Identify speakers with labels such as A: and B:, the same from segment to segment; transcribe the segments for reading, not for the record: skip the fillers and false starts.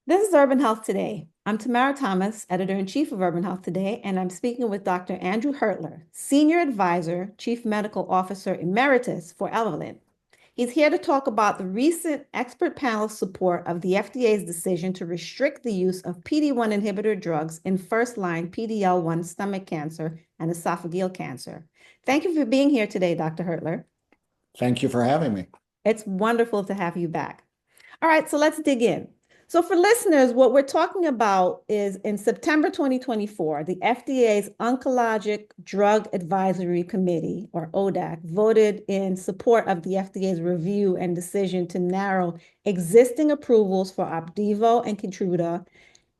A: This is Urban Health Today. I'm Tamara Thomas, editor-in-chief of Urban Health Today, and I'm speaking with Dr. Andrew Hertler, Senior Advisor, Chief Medical Officer Emeritus for Evolent. He's here to talk about the recent expert panel support of the FDA's decision to restrict the use of PD-1 inhibitor drugs in first-line PD-L1 stomach cancer and esophageal cancer. Thank you for being here today, Dr. Hertler.
B: Thank you for having me.
A: It's wonderful to have you back. All right, so let's dig in. So for listeners, what we're talking about is in September 2024, the FDA's Oncologic Drug Advisory Committee, or ODAC, voted in support of the FDA's review and decision to narrow existing approvals for Opdivo and Keytruda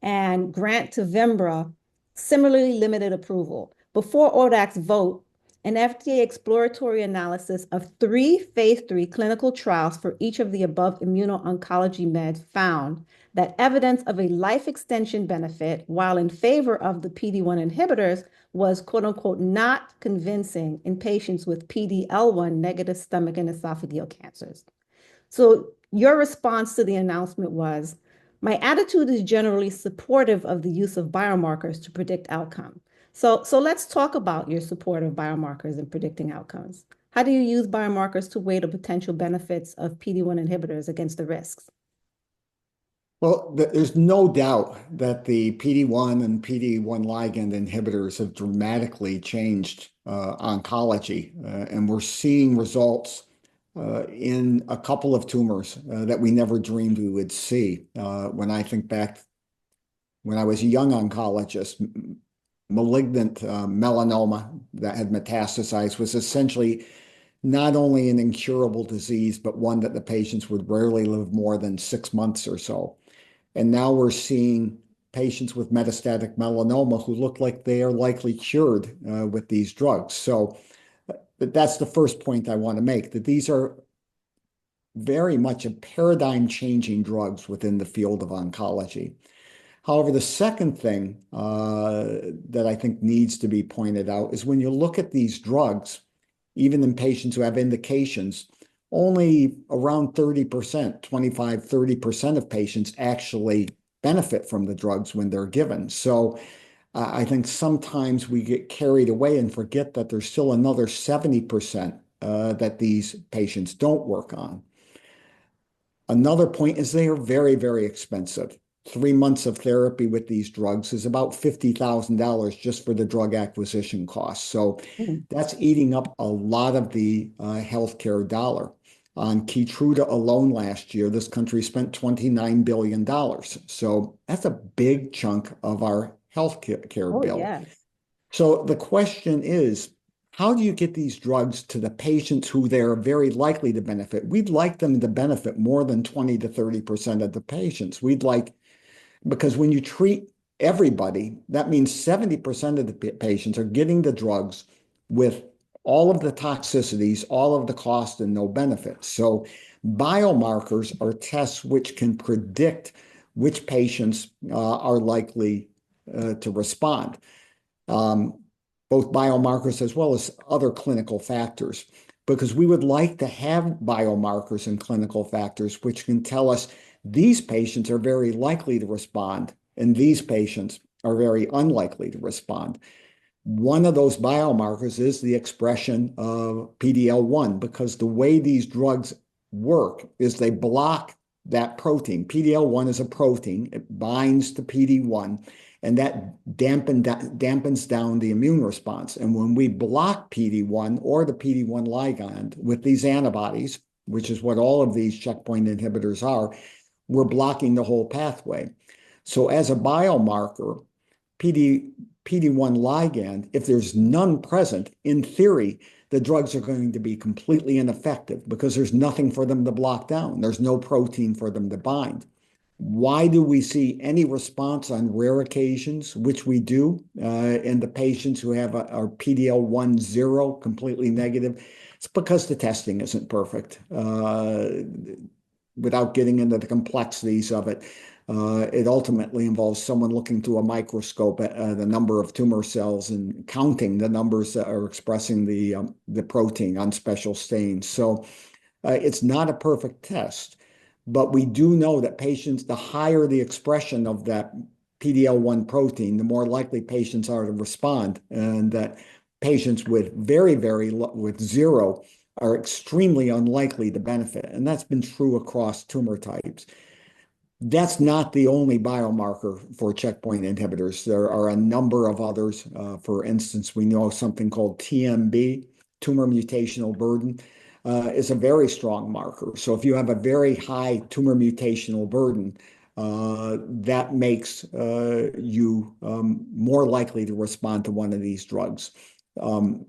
A: and grant to Vimbra similarly limited approval. Before ODAC's vote, an FDA exploratory analysis of 3 phase 3 clinical trials for each of the above immuno-oncology meds found that evidence of a life extension benefit, while in favor of the PD-1 inhibitors, was quote unquote not convincing in patients with PD-L1 negative stomach and esophageal cancers. So your response to the announcement was, my attitude is generally supportive of the use of biomarkers to predict outcome. So let's talk about your support of biomarkers in predicting outcomes. How do you use biomarkers to weigh the potential benefits of PD-1 inhibitors against the risks?
B: Well, there's no doubt that the PD-1 and PD-1 ligand inhibitors have dramatically changed oncology, and we're seeing results in a couple of tumors that we never dreamed we would see. When I think back, when I was a young oncologist, malignant melanoma that had metastasized was essentially not only an incurable disease, but one that the patients would rarely live more than 6 months or so. And now we're seeing patients with metastatic melanoma who look like they are likely cured with these drugs. So that's the first point I want to make, that these are very much a paradigm-changing drugs within the field of oncology. However, the second thing that I think needs to be pointed out is when you look at these drugs, even in patients who have indications, only around 30%, 25, 30% of patients actually benefit from the drugs when they're given. So I think sometimes we get carried away and forget that there's still another 70% that these patients don't work on. Another point is they are very, very expensive. 3 months of therapy with these drugs is about $50,000 just for the drug acquisition costs. So that's eating up a lot of the healthcare dollar. On Keytruda alone last year, this country spent $29 billion. So that's a big chunk of our healthcare bill.
A: Yes.
B: So the question is, how do you get these drugs to the patients who they're very likely to benefit? We'd like them to benefit more than 20 to 30% of the patients. Because when you treat everybody, that means 70% of the patients are getting the drugs with all of the toxicities, all of the cost, and no benefit. So biomarkers are tests which can predict which patients are likely to respond. Both biomarkers as well as other clinical factors, because we would like to have biomarkers and clinical factors which can tell us these patients are very likely to respond and these patients are very unlikely to respond. One of those biomarkers is the expression of PD-L1, because the way these drugs work is they block that protein. PD-L1 is a protein. It binds to PD-1, and that dampens down the immune response. And when we block PD-1 or the PD-1 ligand with these antibodies, which is what all of these checkpoint inhibitors are, we're blocking the whole pathway. So as a biomarker, PD-1 ligand, if there's none present, in theory, the drugs are going to be completely ineffective because there's nothing for them to block down. There's no protein for them to bind. Why do we see any response on rare occasions, which we do in the patients who have our PD-L1 0 completely negative? It's because the testing isn't perfect. Without getting into the complexities of it, it ultimately involves someone looking through a microscope at the number of tumor cells and counting the numbers that are expressing the protein on special stains. So it's not a perfect test. But we do know that patients, the higher the expression of that PD-L1 protein, the more likely patients are to respond, and that patients with with zero are extremely unlikely to benefit. And that's been true across tumor types. That's not the only biomarker for checkpoint inhibitors. There are a number of others. For instance, we know something called TMB, tumor mutational burden, is a very strong marker. So if you have a very high tumor mutational burden, that makes you more likely to respond to one of these drugs.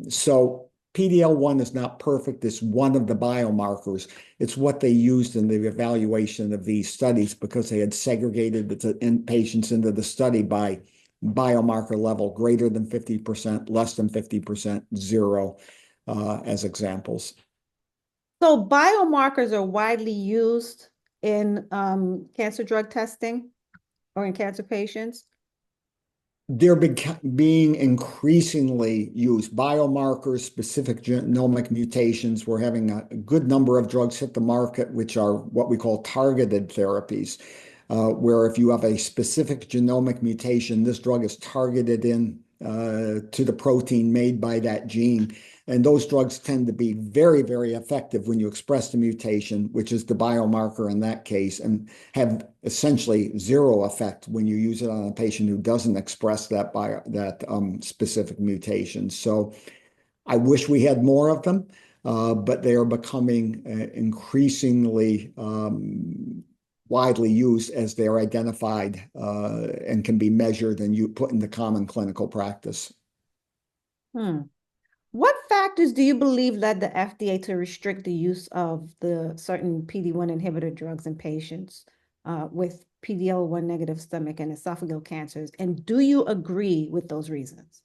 B: So PD-L1 is not perfect. It's one of the biomarkers. It's what they used in the evaluation of these studies because they had segregated the patients into the study by biomarker level, greater than 50%, less than 50%, zero, as examples.
A: So biomarkers are widely used in cancer drug testing or in cancer patients?
B: They're being increasingly used. Biomarkers, specific genomic mutations. We're having a good number of drugs hit the market, which are what we call targeted therapies, where if you have a specific genomic mutation, this drug is targeted in to the protein made by that gene. And those drugs tend to be very, very effective when you express the mutation, which is the biomarker in that case, and have essentially zero effect when you use it on a patient who doesn't express that specific mutation. So I wish we had more of them, but they are becoming increasingly widely used as they are identified and can be measured and you put into common clinical practice.
A: What factors do you believe led the FDA to restrict the use of the certain PD-1 inhibitor drugs in patients with PD-L1 negative stomach and esophageal cancers? And do you agree with those reasons?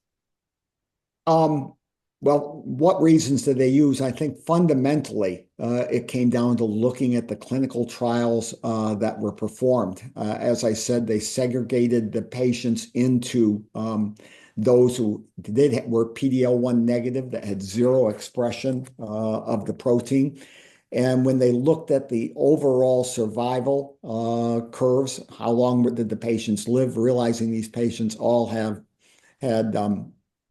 B: Well, what reasons did they use? I think fundamentally, it came down to looking at the clinical trials that were performed. As I said, they segregated the patients into those who were PD-L1 negative that had zero expression of the protein. And when they looked at the overall survival curves, how long did the patients live, realizing these patients all had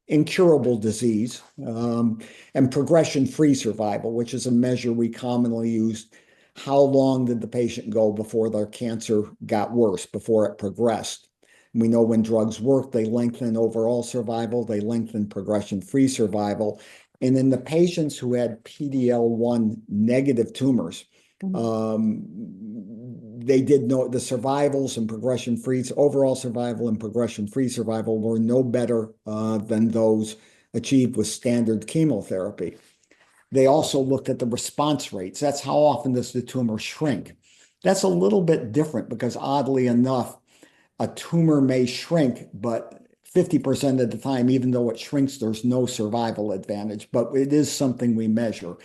B: incurable disease and progression-free survival, which is a measure we commonly use. How long did the patient go before their cancer got worse, before it progressed? We know when drugs work, they lengthen overall survival, they lengthen progression-free survival. And in the patients who had PD-L1 negative tumors, they did know the survivals and progression-free, overall survival and progression-free survival were no better than those achieved with standard chemotherapy. They also looked at the response rates. That's how often does the tumor shrink. That's a little bit different because oddly enough, a tumor may shrink, but 50% of the time, even though it shrinks, there's no survival advantage, but it is something we measure.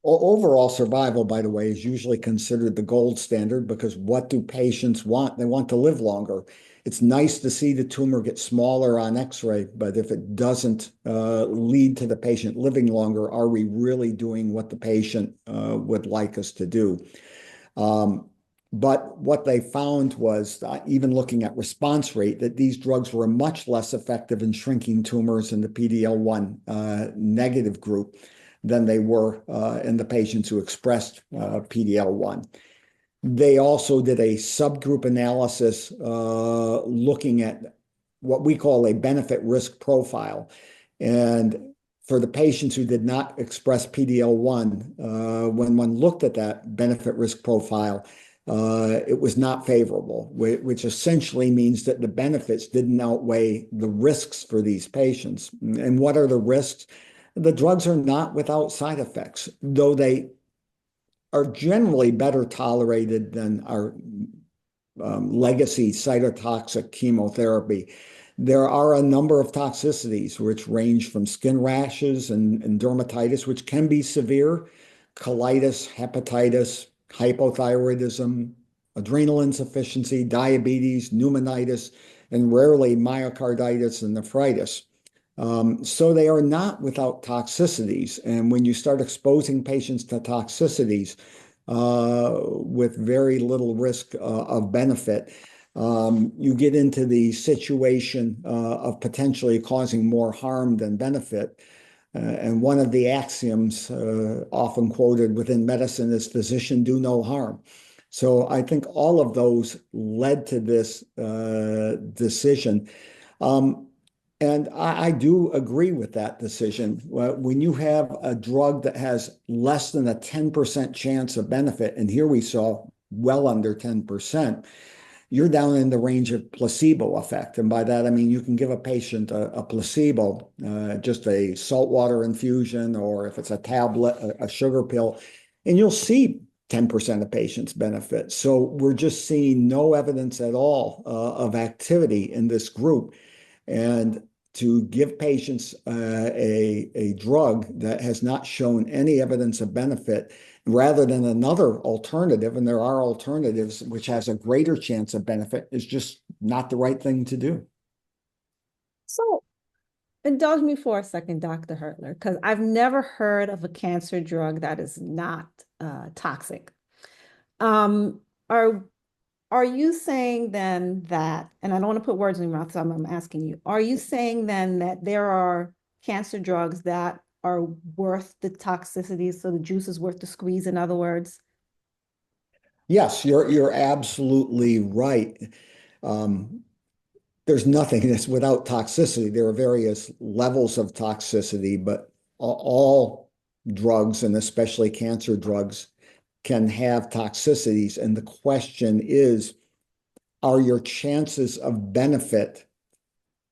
B: Overall survival, by the way, is usually considered the gold standard because what do patients want? They want to live longer. It's nice to see the tumor get smaller on X-ray, but if it doesn't lead to the patient living longer, are we really doing what the patient would like us to do? But what they found was, even looking at response rate, that these drugs were much less effective in shrinking tumors in the PD-L1 negative group than they were in the patients who expressed PD-L1. They also did a subgroup analysis looking at what we call a benefit risk profile. And for the patients who did not express PD-L1, when one looked at that benefit risk profile, it was not favorable, which essentially means that the benefits didn't outweigh the risks for these patients. And what are the risks? The drugs are not without side effects, though they are generally better tolerated than our legacy cytotoxic chemotherapy. There are a number of toxicities which range from skin rashes and dermatitis, which can be severe, colitis, hepatitis, hypothyroidism, adrenal insufficiency, diabetes, pneumonitis, and rarely myocarditis and nephritis. So they are not without toxicities. And when you start exposing patients to toxicities, with very little risk of benefit. You get into the situation of potentially causing more harm than benefit. And one of the axioms often quoted within medicine is physician do no harm. So I think all of those led to this decision. And I do agree with that decision. When you have a drug that has less than a 10% chance of benefit, and here we saw well under 10%, you're down in the range of placebo effect. And by that, I mean, you can give a patient a placebo, just a saltwater infusion, or if it's a tablet, a sugar pill, and you'll see 10% of patients benefit. So we're just seeing no evidence at all of activity in this group. And to give patients a drug that has not shown any evidence of benefit rather than another alternative, and there are alternatives which has a greater chance of benefit, is just not the right thing to do.
A: So indulge me for a second, Dr. Hertler, because I've never heard of a cancer drug that is not toxic. Are you saying then that, and I don't want to put words in your mouth, so I'm asking you, are you saying then that there are cancer drugs that are worth the toxicity, so the juice is worth the squeeze, in other words?
B: Yes, you're absolutely right. There's nothing that's without toxicity. There are various levels of toxicity, but all drugs, and especially cancer drugs, can have toxicities. And the question is, are your chances of benefit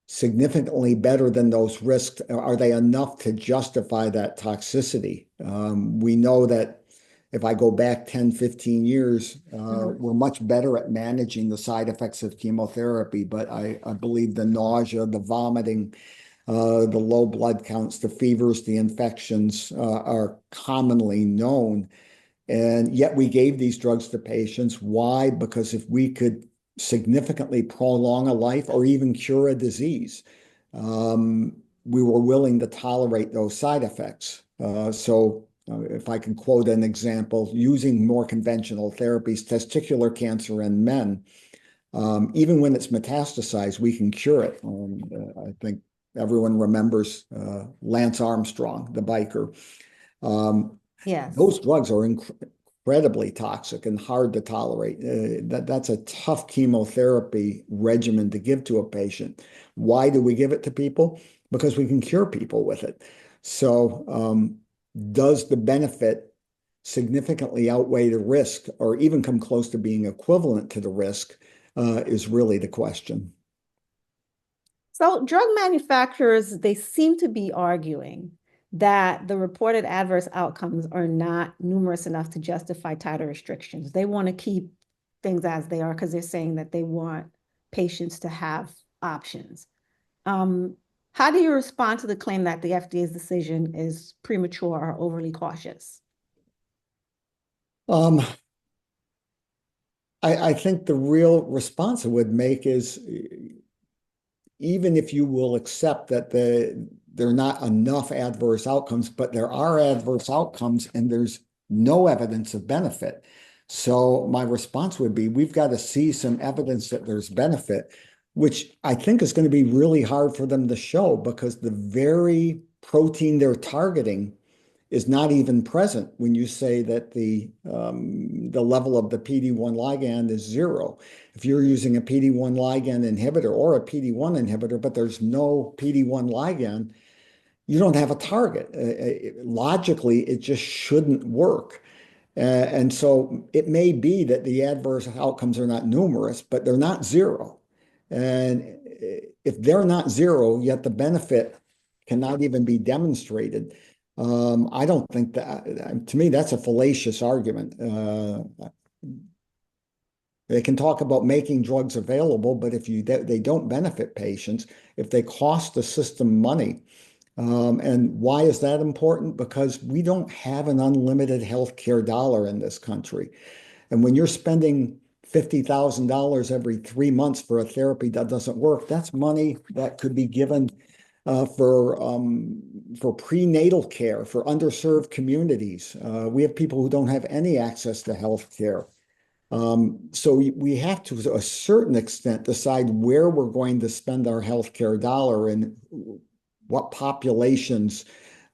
B: significantly better than those risks? Are they enough to justify that toxicity? We know that if I go back 10, 15 years, we're much better at managing the side effects of chemotherapy, but I believe the nausea, the vomiting, the low blood counts, the fevers, the infections are commonly known. And yet we gave these drugs to patients. Why? Because if we could significantly prolong a life or even cure a disease, we were willing to tolerate those side effects. So if I can quote an example, using more conventional therapies, testicular cancer in men, even when it's metastasized, we can cure it. I think everyone remembers Lance Armstrong, the biker.
A: Yes.
B: Those drugs are incredibly toxic and hard to tolerate. That's a tough chemotherapy regimen to give to a patient. Why do we give it to people? Because we can cure people with it. So does the benefit significantly outweigh the risk or even come close to being equivalent to the risk is really the question.
A: So drug manufacturers, they seem to be arguing that the reported adverse outcomes are not numerous enough to justify tighter restrictions. They want to keep things as they are because they're saying that they want patients to have options. How do you respond to the claim that the FDA's decision is premature or overly cautious?
B: I think the real response I would make is, even if you will accept that there are not enough adverse outcomes, but there are adverse outcomes and there's no evidence of benefit. So my response would be, we've got to see some evidence that there's benefit, which I think is going to be really hard for them to show because the very protein they're targeting is not even present when you say that the level of the PD-1 ligand is 0. If you're using a PD-1 ligand inhibitor or a PD-1 inhibitor, but there's no PD-1 ligand, you don't have a target. Logically, it just shouldn't work. And so it may be that the adverse outcomes are not numerous, but they're not 0. And if they're not 0, yet the benefit cannot even be demonstrated, I don't think that, to me, that's a fallacious argument. They can talk about making drugs available, but if they don't benefit patients, if they cost the system money, and why is that important? Because we don't have an unlimited healthcare dollar in this country. And when you're spending $50,000 every 3 months for a therapy that doesn't work, that's money that could be given for prenatal care, for underserved communities. We have people who don't have any access to health care. So we have to a certain extent decide where we're going to spend our healthcare dollar and what populations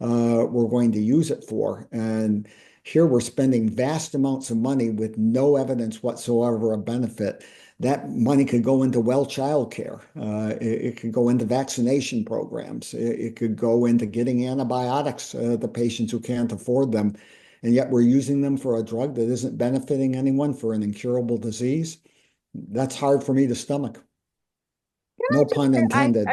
B: we're going to use it for. And here we're spending vast amounts of money with no evidence whatsoever of benefit. That money could go into well child care. It could go into vaccination programs. It could go into getting antibiotics to patients who can't afford them. And yet we're using them for a drug that isn't benefiting anyone for an incurable disease. That's hard for me to stomach. No pun intended.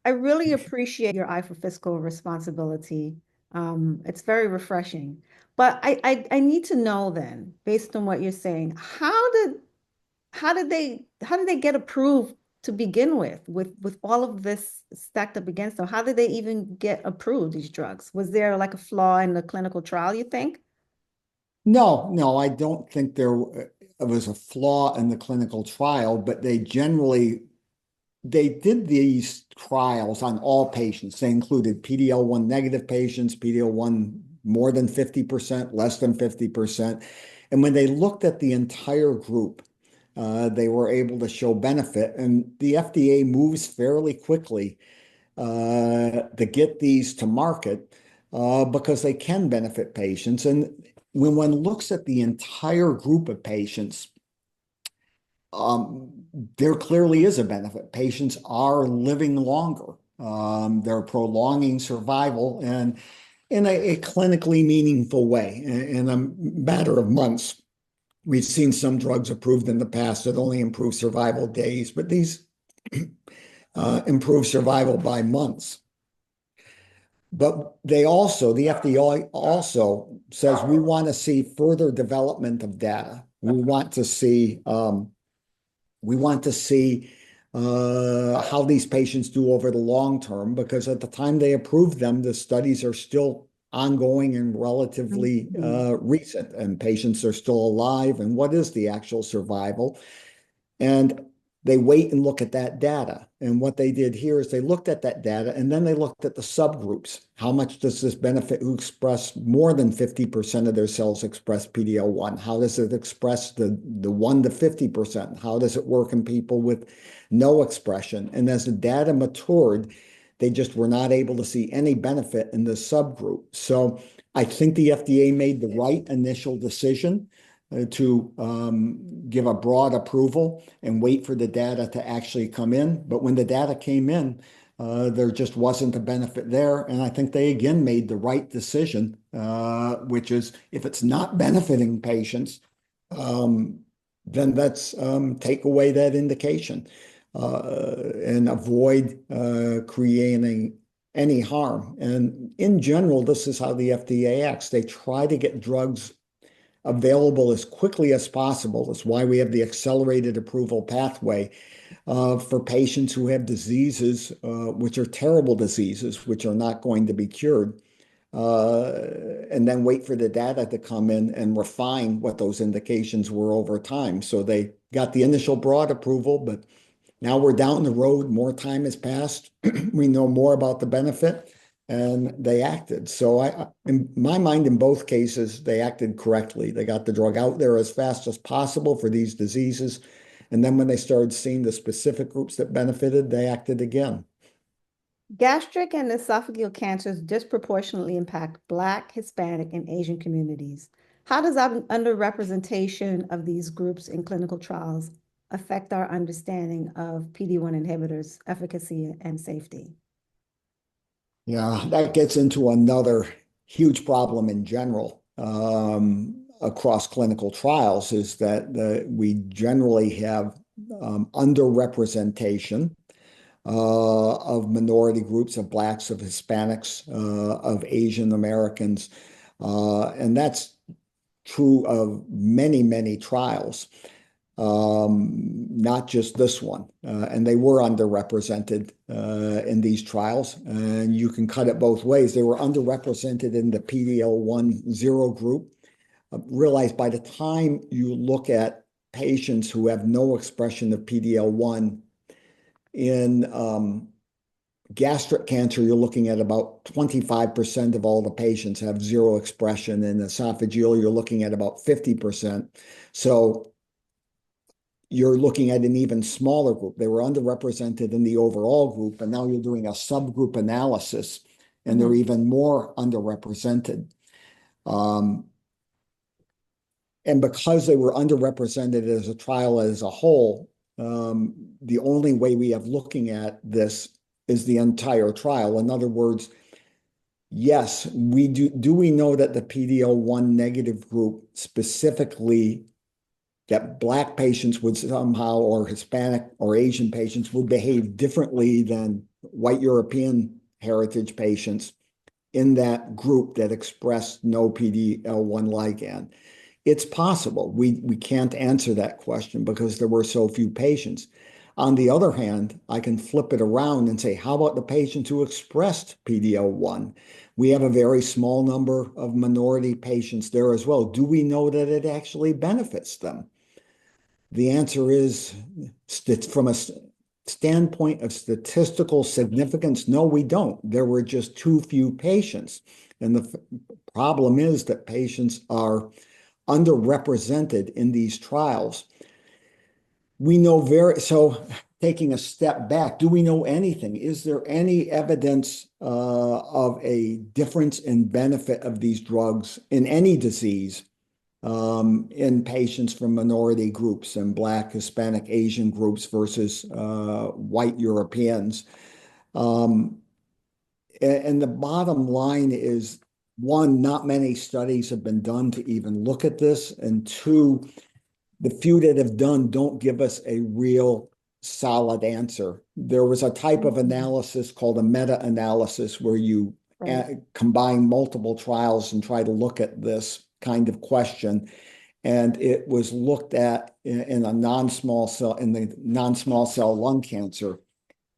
A: I really appreciate your eye for fiscal responsibility. It's very refreshing. But I need to know then, based on what you're saying, how did they get approved to begin with all of this stacked up against them? How did they even get approved, these drugs? Was there like a flaw in the clinical trial, you think?
B: No, I don't think there was a flaw in the clinical trial, but they did these trials on all patients. They included PD-L1 negative patients, PD-L1 more than 50%, less than 50%. And when they looked at the entire group, they were able to show benefit. And the FDA moves fairly quickly to get these to market because they can benefit patients. And when one looks at the entire group of patients, there clearly is a benefit. Patients are living longer. They're prolonging survival and in a clinically meaningful way. In a matter of months, we've seen some drugs approved in the past that only improve survival days, but these improve survival by months. But the FDA also says we want to see further development of data. We want to see how these patients do over the long term, because at the time they approved them, the studies are still ongoing and relatively recent, and patients are still alive. And what is the actual survival? And they wait and look at that data. And what they did here is they looked at that data and then they looked at the subgroups. How much does this benefit who express more than 50% of their cells express PD-L1? How does it express the 1 to 50%? How does it work in people with no expression? And as the data matured, they just were not able to see any benefit in the subgroup. So I think the FDA made the right initial decision to give a broad approval and wait for the data to actually come in. But when the data came in, there just wasn't a benefit there. And I think they again made the right decision, which is if it's not benefiting patients, then let's take away that indication and avoid creating any harm. And in general, this is how the FDA acts. They try to get drugs available as quickly as possible. That's why we have the accelerated approval pathway for patients who have diseases, which are terrible diseases, which are not going to be cured, and then wait for the data to come in and refine what those indications were over time. So they got the initial broad approval, but now we're down the road, more time has passed, we know more about the benefit, and they acted. So in my mind, in both cases, they acted correctly. They got the drug out there as fast as possible for these diseases. And then when they started seeing the specific groups that benefited, they acted again.
A: Gastric and esophageal cancers disproportionately impact Black, Hispanic, and Asian communities. How does underrepresentation of these groups in clinical trials affect our understanding of PD-1 inhibitors' efficacy and safety?
B: Yeah, that gets into another huge problem in general across clinical trials, is that we generally have underrepresentation of minority groups, of Blacks, of Hispanics, of Asian Americans. And that's true of many, many trials, not just this one. And they were underrepresented in these trials. And you can cut it both ways. They were underrepresented in the PD-L1 zero group. Realize by the time you look at patients who have no expression of PD-L1 in gastric cancer, you're looking at about 25% of all the patients have zero expression. In esophageal, you're looking at about 50%. So you're looking at an even smaller group. They were underrepresented in the overall group, and now you're doing a subgroup analysis, and they're even more underrepresented. And because they were underrepresented as a trial as a whole, the only way we have looking at this is the entire trial. In other words, yes, we do. Do we know that the PD-L1 negative group specifically, that Black patients would somehow, or Hispanic or Asian patients would behave differently than white European heritage patients in that group that expressed no PD-L1 ligand? It's possible. We can't answer that question because there were so few patients. On the other hand, I can flip it around and say, how about the patients who expressed PD-L1? We have a very small number of minority patients there as well. Do we know that it actually benefits them? The answer is, from a standpoint of statistical significance, no, we don't. There were just too few patients. And the problem is that patients are underrepresented in these trials. We know so taking a step back, do we know anything? Is there any evidence of a difference in benefit of these drugs in any disease in patients from minority groups and Black, Hispanic, Asian groups versus white Europeans? And the bottom line is, one, not many studies have been done to even look at this. And two, the few that have done don't give us a real solid answer. There was a type of analysis called a meta-analysis where you combine multiple trials and try to look at this kind of question. And it was looked at in the non-small cell lung cancer.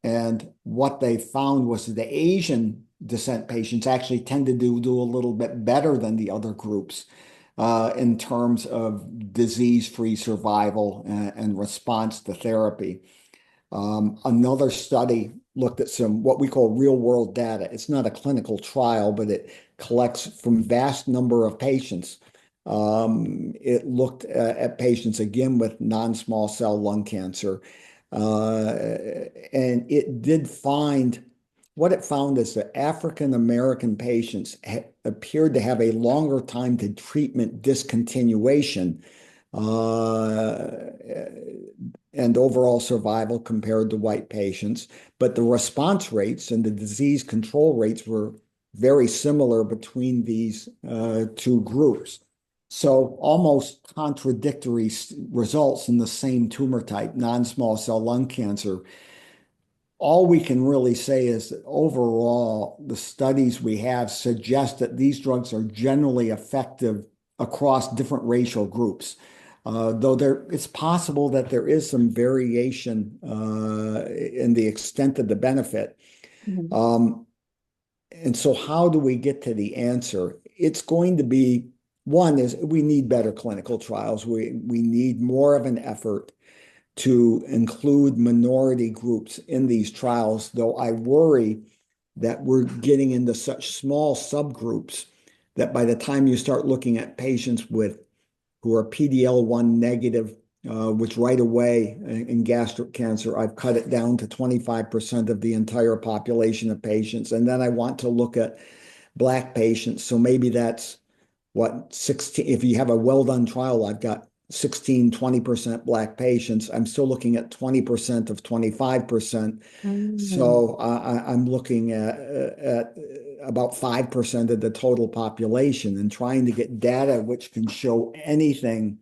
B: And what they found was that the Asian descent patients actually tend to do a little bit better than the other groups in terms of disease-free survival and response to therapy. Another study looked at some what we call real-world data. It's not a clinical trial, but it collects from vast number of patients. It looked at patients, again, with non-small cell lung cancer. And it did find, what it found is that African-American patients appeared to have a longer time to treatment discontinuation and overall survival compared to white patients. But the response rates and the disease control rates were very similar between these two groups. So almost contradictory results in the same tumor type, non-small cell lung cancer. All we can really say is that overall, the studies we have suggest that these drugs are generally effective across different racial groups. Though it's possible that there is some variation in the extent of the benefit. And so how do we get to the answer? It's going to be, one is we need better clinical trials. We need more of an effort to include minority groups in these trials, though I worry that we're getting into such small subgroups that by the time you start looking at patients who are PD-L1 negative, which right away in gastric cancer, I've cut it down to 25% of the entire population of patients. And then I want to look at Black patients. So maybe that's 16, if you have a well-done trial, I've got 16, 20% Black patients. I'm still looking at 20% of 25%. So I'm looking at about 5% of the total population, and trying to get data which can show anything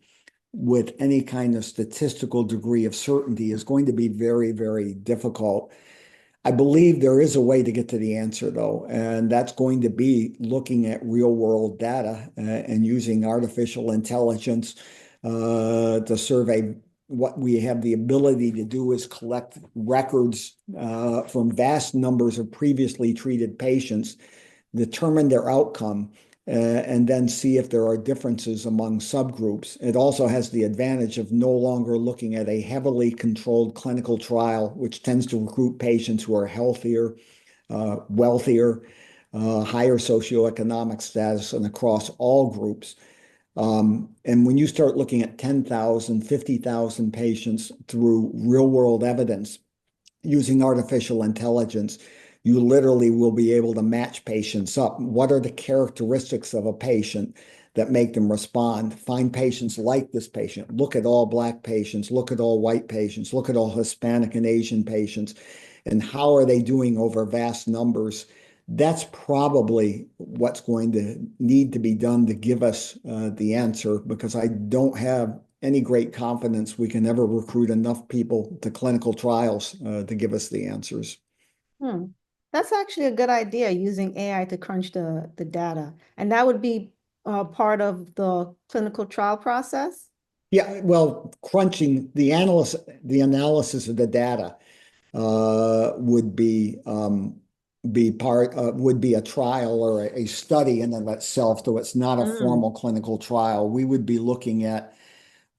B: with any kind of statistical degree of certainty is going to be very, very difficult. I believe there is a way to get to the answer, though, and that's going to be looking at real-world data and using artificial intelligence to survey. What we have the ability to do is collect records from vast numbers of previously treated patients, determine their outcome, and then see if there are differences among subgroups. It also has the advantage of no longer looking at a heavily controlled clinical trial, which tends to recruit patients who are healthier wealthier, higher socioeconomic status, and across all groups. And when you start looking at 10,000, 50,000 patients through real-world evidence using artificial intelligence, you literally will be able to match patients up. What are the characteristics of a patient that make them respond? Find patients like this patient. Look at all Black patients. Look at all white patients. Look at all Hispanic and Asian patients. And how are they doing over vast numbers? That's probably what's going to need to be done to give us the answer, because I don't have any great confidence we can ever recruit enough people to clinical trials to give us the answers.
A: That's actually a good idea, using AI to crunch the data. And that would be part of the clinical trial process?
B: Yeah, well, crunching the analysis of the data would be would be a trial or a study in and of itself, though it's not a formal clinical trial. We would be looking at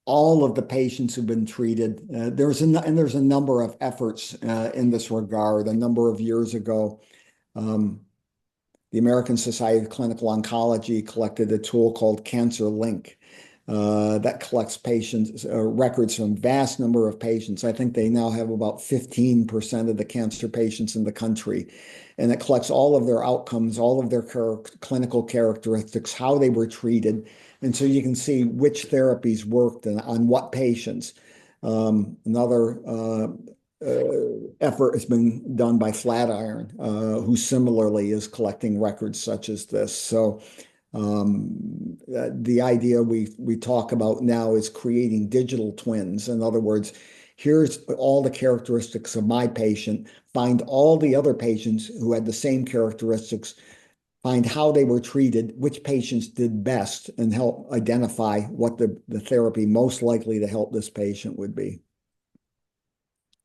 B: all of the patients who've been treated. There's a number of efforts in this regard. A number of years ago, the American Society of Clinical Oncology collected a tool called Cancer Link that collects patients records from vast number of patients. I think they now have about 15% of the cancer patients in the country, and it collects all of their outcomes, all of their clinical characteristics, how they were treated, and so you can see which therapies worked and on what patients. Another effort has been done by Flatiron, who similarly is collecting records such as this. So the idea we talk about now is creating digital twins. In other words, here's all the characteristics of my patient, find all the other patients who had the same characteristics, find how they were treated, which patients did best, and help identify what the therapy most likely to help this patient would be.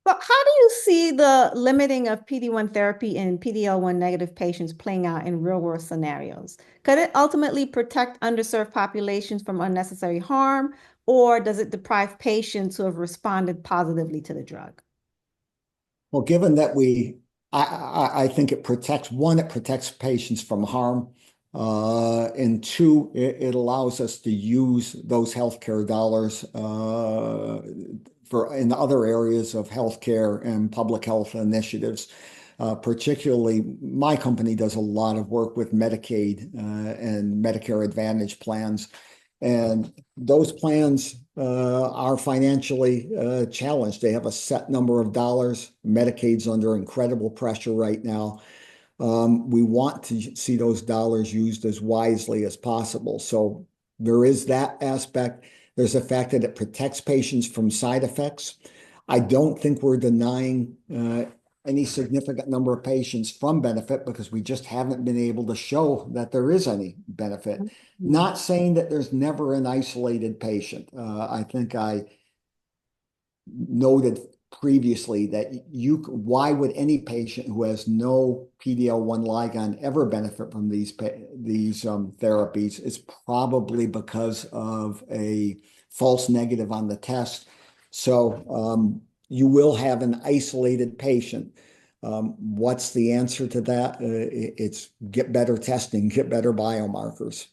A: But how do you see the limiting of PD-1 therapy in PD-L1 negative patients playing out in real-world scenarios? Could it ultimately protect underserved populations from unnecessary harm, or does it deprive patients who have responded positively to the drug?
B: Well, given that I think it protects patients from harm, and two, it allows us to use those healthcare dollars in other areas of healthcare and public health initiatives. Particularly, my company does a lot of work with Medicaid and Medicare Advantage plans, and those plans are financially challenged. They have a set number of dollars. Medicaid's under incredible pressure right now. We want to see those dollars used as wisely as possible. So there is that aspect. There's the fact that it protects patients from side effects. I don't think we're denying any significant number of patients from benefit, because we just haven't been able to show that there is any benefit. Not saying that there's never an isolated patient. I think I noted previously that why would any patient who has no PD-L1 ligand ever benefit from these therapies? It's probably because of a false negative on the test. So you will have an isolated patient. What's the answer to that? It's get better testing, get better biomarkers.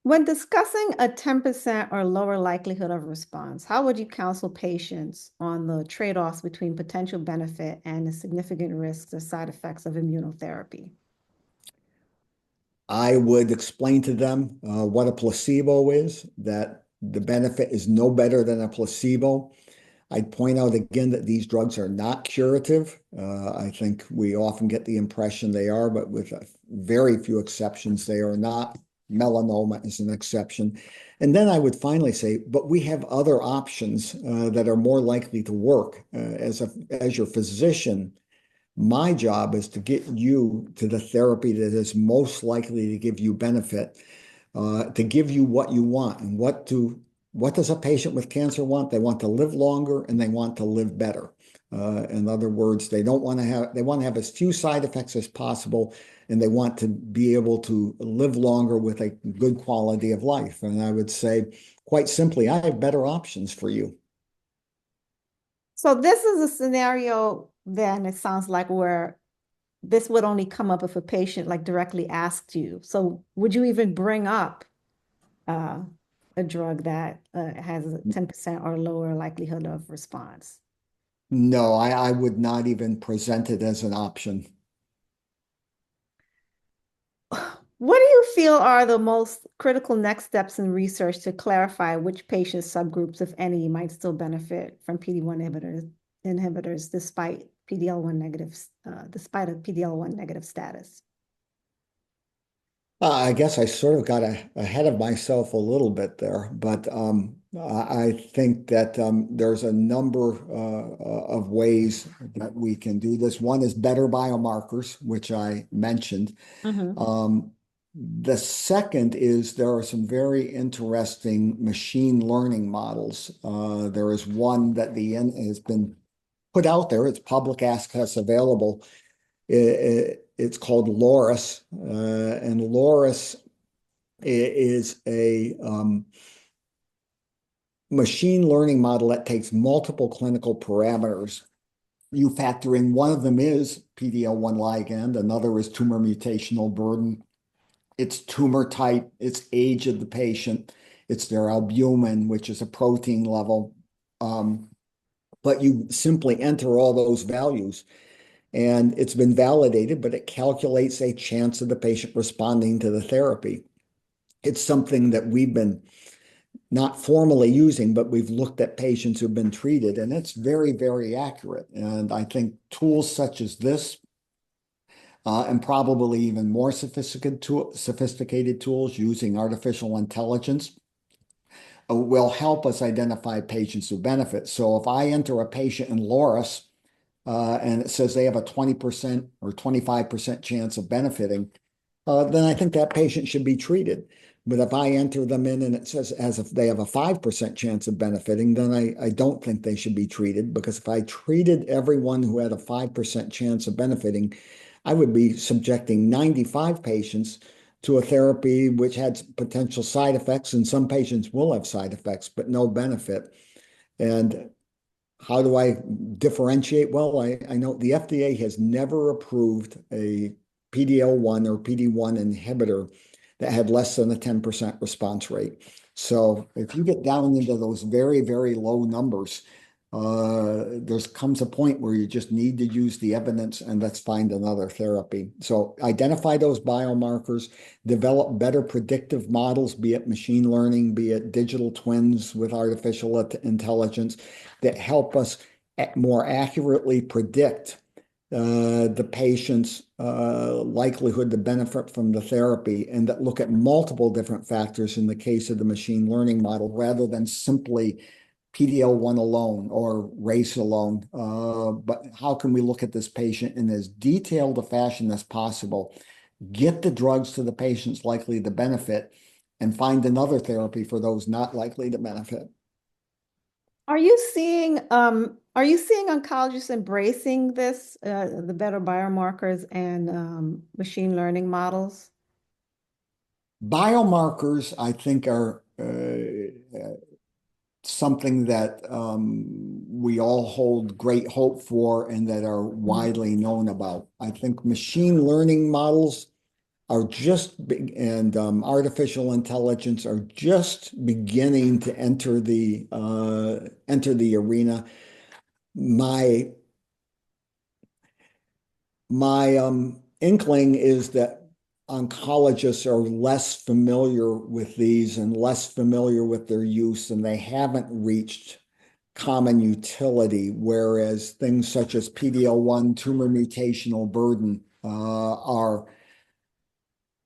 A: When discussing a 10% or lower likelihood of response, how would you counsel patients on the trade-offs between potential benefit and the significant risks or side effects of immunotherapy?
B: I would explain to them what a placebo is, that the benefit is no better than a placebo. I'd point out again that these drugs are not curative. I think we often get the impression they are, but with very few exceptions, they are not. Melanoma is an exception. And then I would finally say, but we have other options that are more likely to work. As your physician, my job is to get you to the therapy that is most likely to give you benefit, to give you what you want. And what does a patient with cancer want? They want to live longer and they want to live better. In other words, they want to have as few side effects as possible, and they want to be able to live longer with a good quality of life. And I would say, quite simply, I have better options for you.
A: So this is a scenario then it sounds like where this would only come up if a patient like directly asked you. So would you even bring up uh, a drug that has a 10% or lower likelihood of response?
B: No, I would not even present it as an option.
A: What do you feel are the most critical next steps in research to clarify which patient subgroups, if any, might still benefit from PD-1 inhibitors despite PD-L1 negatives, despite a PD-L1 negative status?
B: I guess I sort of got ahead of myself a little bit there, but I think that there's a number of ways that we can do this. One is better biomarkers, which I mentioned.
A: Mm-hmm.
B: Um, the second is there are some very interesting machine learning models. There is one that the N has been put out there. It's public access available. It's called Loris, and Loris is a machine learning model that takes multiple clinical parameters. You factor in one of them is PD-L1 ligand, another is tumor mutational burden, it's tumor type, it's age of the patient, it's their albumin, which is a protein level. But you simply enter all those values and it's been validated, but it calculates a chance of the patient responding to the therapy. It's something that we've been not formally using, but we've looked at patients who've been treated, and it's very, very accurate. And I think tools such as this, and probably even more sophisticated tools using artificial intelligence, will help us identify patients who benefit. So if I enter a patient in Loris, and it says they have a 20% or 25% chance of benefiting, then I think that patient should be treated. But if I enter them in and it says as if they have a 5% chance of benefiting, then I don't think they should be treated, because if I treated everyone who had a 5% chance of benefiting, I would be subjecting 95 patients to a therapy which had potential side effects, and some patients will have side effects, but no benefit. And how do I differentiate? Well, I know the FDA has never approved a PD-L1 or PD-1 inhibitor that had less than a 10% response rate. So if you get down into those very, very low numbers, there comes a point where you just need to use the evidence and let's find another therapy. So identify those biomarkers, develop better predictive models, be it machine learning, be it digital twins with artificial intelligence, that help us more accurately predict the patient's likelihood to benefit from the therapy, and that look at multiple different factors in the case of the machine learning model rather than simply PD-L1 alone or race alone. But how can we look at this patient in as detailed a fashion as possible, get the drugs to the patients likely to benefit, and find another therapy for those not likely to benefit?
A: Are you seeing oncologists embracing this, the better biomarkers and machine learning models?
B: Biomarkers, I think, are something that we all hold great hope for and that are
A: Mhm.
B: widely known about. I think machine learning models are just and artificial intelligence are just beginning to enter the arena. My my inkling is that oncologists are less familiar with these and less familiar with their use, and they haven't reached common utility, whereas things such as PD-L1 tumor mutational burden are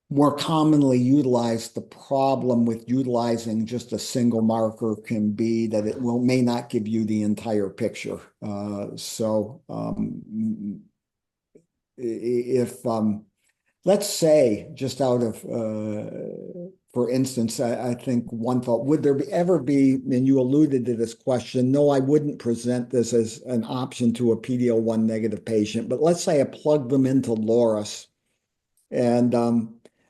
B: more commonly utilized. The problem with utilizing just a single marker can be that it may not give you the entire picture. If let's say, just out of for instance, I think one thought, would there ever be, and you alluded to this question, no, I wouldn't present this as an option to a PD-L1 negative patient, but let's say I plugged them into Loris and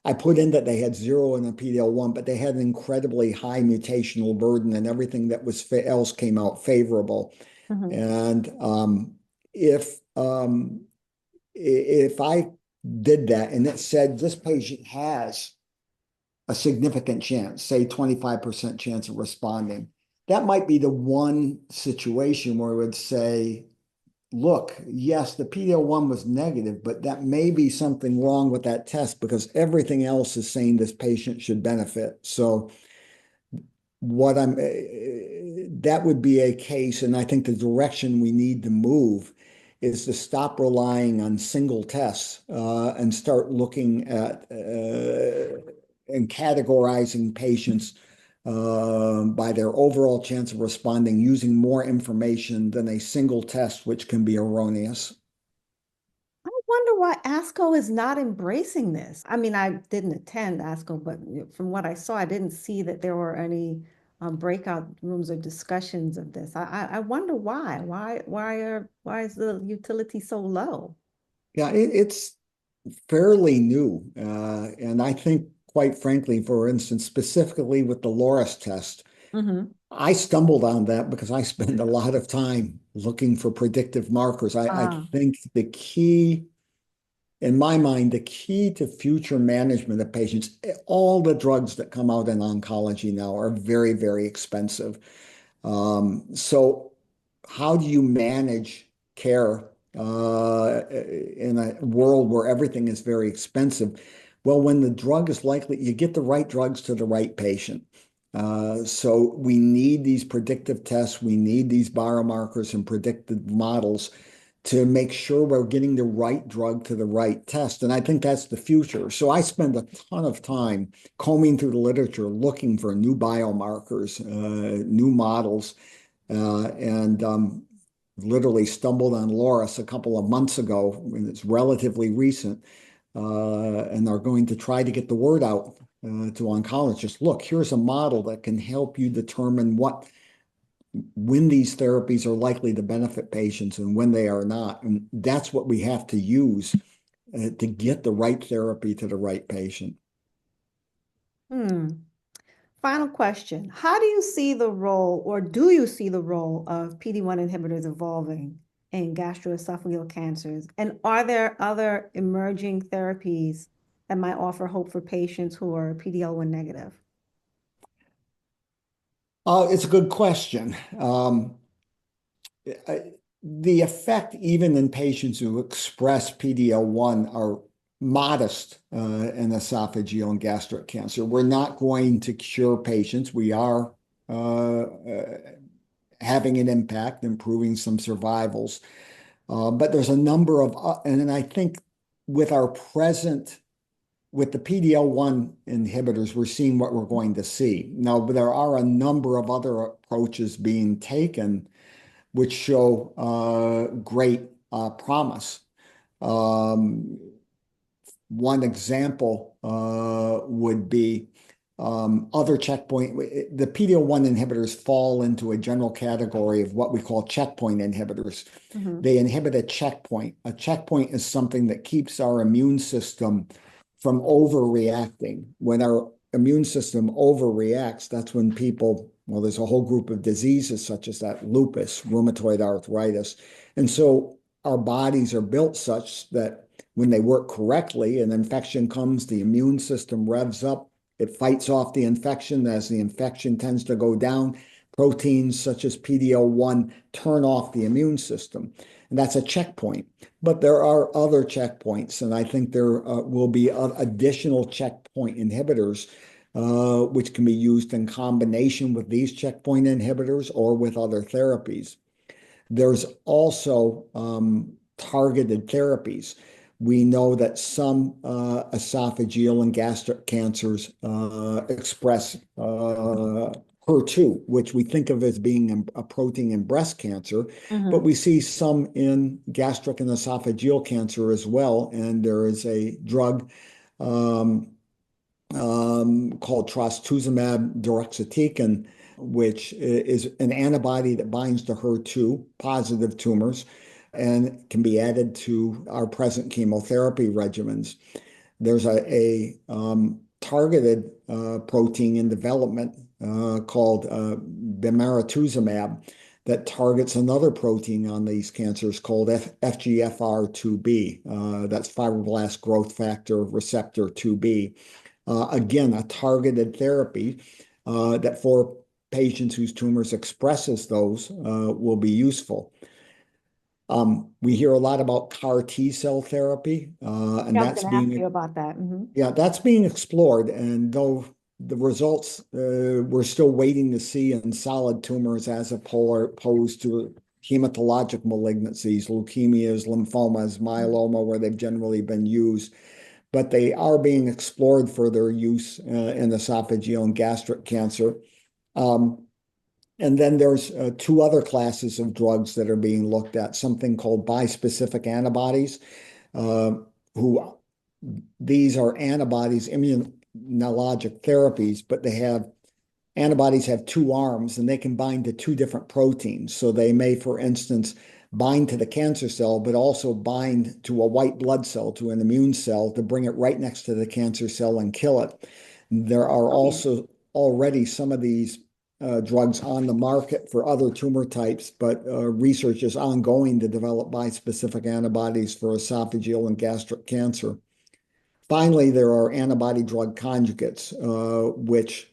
B: I put in that they had 0 in a PD-L1, but they had an incredibly high mutational burden and everything that was else came out favorable.
A: Mhm.
B: And if if I did that and it said this patient has a significant chance, say 25% chance of responding, that might be the one situation where it would say, look, yes, the PD-L1 was negative, but that may be something wrong with that test because everything else is saying this patient should benefit. So what I'm that would be a case, and I think the direction we need to move is to stop relying on single tests and start looking at and categorizing patients by their overall chance of responding using more information than a single test, which can be erroneous.
A: I wonder why ASCO is not embracing this. I mean, I didn't attend ASCO, but from what I saw, I didn't see that there were any breakout rooms or discussions of this. I wonder why. Why is the utility so low?
B: Yeah, it's fairly new. And I think, quite frankly, for instance, specifically with the Loris test,
A: Hmm.
B: I stumbled on that because I spend a lot of time looking for predictive markers. I
A: Ah,
B: think the key, in my mind, the key to future management of patients, all the drugs that come out in oncology now are very, very expensive. So how do you manage care in a world where everything is very expensive? Well, when the drug is likely, you get the right drugs to the right patient. So we need these predictive tests, we need these biomarkers and predictive models to make sure we're getting the right drug to the right test. And I think that's the future. So I spend a ton of time combing through the literature, looking for new biomarkers, new models, and literally stumbled on Loris a couple of months ago, and it's relatively recent, and are going to try to get the word out to oncologists. Look, here's a model that can help you determine when these therapies are likely to benefit patients and when they are not. And that's what we have to use to get the right therapy to the right patient.
A: hmm. Final question. How do you see the role, or do you see the role of PD-1 inhibitors evolving in gastroesophageal cancers? And are there other emerging therapies that might offer hope for patients who are PD-L1 negative?
B: It's a good question. The effect, even in patients who express PD-L1, are modest in esophageal and gastric cancer. We're not going to cure patients. We are having an impact, improving some survivals. But there's a number of, and then I think with our present, with the PD-L1 inhibitors, we're seeing what we're going to see. Now, there are a number of other approaches being taken which show great promise. Um, One example would be other checkpoint. The PD-L1 inhibitors fall into a general category of what we call checkpoint inhibitors.
A: Mhm.
B: They inhibit a checkpoint. A checkpoint is something that keeps our immune system from overreacting. When our immune system overreacts, that's when people, well, there's a whole group of diseases such as that lupus, rheumatoid arthritis. And so our bodies are built such that when they work correctly, an infection comes, the immune system revs up, it fights off the infection. As the infection tends to go down, proteins such as PD-L1 turn off the immune system. And that's a checkpoint. But there are other checkpoints, and I think there will be additional checkpoint inhibitors, which can be used in combination with these checkpoint inhibitors or with other therapies. There's also targeted therapies. We know that some esophageal and gastric cancers express HER2, which we think of as being a protein in breast cancer, but
A: Mhm.
B: we see some in gastric and esophageal cancer as well. And there is a drug um, called trastuzumab deruxtecan, which is an antibody that binds to HER2 positive tumors and can be added to our present chemotherapy regimens. There's a targeted protein in development called bemarituzumab that targets another protein on these cancers called FGFR2b. That's fibroblast growth factor receptor 2b. Again, a targeted therapy that for patients whose tumors expresses those will be useful. We hear a lot about CAR T cell therapy, and
A: Yeah, I was going to ask you about that.
B: yeah, that's being explored. And though the results we're still waiting to see in solid tumors as opposed to hematologic malignancies, leukemias, lymphomas, myeloma, where they've generally been used, but they are being explored for their use in esophageal and gastric cancer. And then there's two other classes of drugs that are being looked at, something called bispecific antibodies, who these are antibodies, immunologic therapies, but antibodies have two arms and they can bind to two different proteins. So they may, for instance, bind to the cancer cell, but also bind to a white blood cell, to an immune cell, to bring it right next to the cancer cell and kill it. There are also already some of these drugs on the market for other tumor types, but research is ongoing to develop bispecific antibodies for esophageal and gastric cancer. Finally, there are antibody drug conjugates, which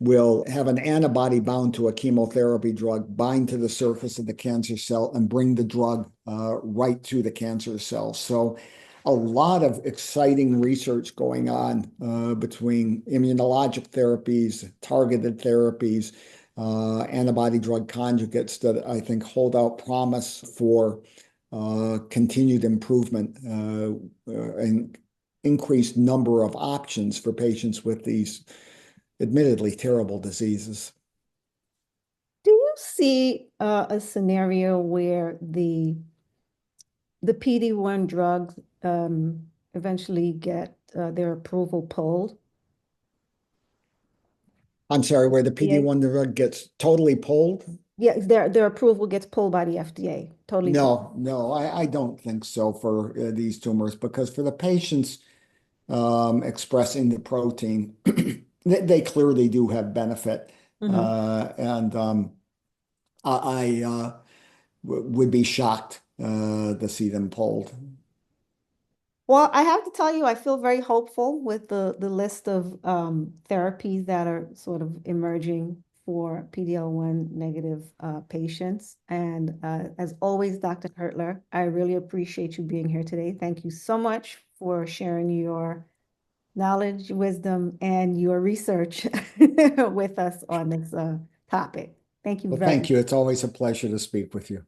B: will have an antibody bound to a chemotherapy drug, bind to the surface of the cancer cell, and bring the drug right to the cancer cell. So a lot of exciting research going on between immunologic therapies, targeted therapies, antibody drug conjugates that I think hold out promise for continued improvement and increased number of options for patients with these admittedly terrible diseases.
A: Do you see a scenario where the PD-1 drugs eventually get their approval pulled?
B: I'm sorry, where the PD-1 drug gets totally pulled?
A: Yeah, their approval gets pulled by the FDA, totally pulled.
B: No, I don't think so for these tumors, because for the patients expressing the protein, they clearly do have benefit. And I would be shocked to see them pulled.
A: Well, I have to tell you, I feel very hopeful with the list of therapies that are sort of emerging for PD-L1 negative patients. And as always, Dr. Hertler, I really appreciate you being here today. Thank you so much for sharing your knowledge, wisdom, and your research with us on this topic. Thank you
B: Well,
A: very
B: thank
A: much.
B: you. It's always a pleasure to speak with you.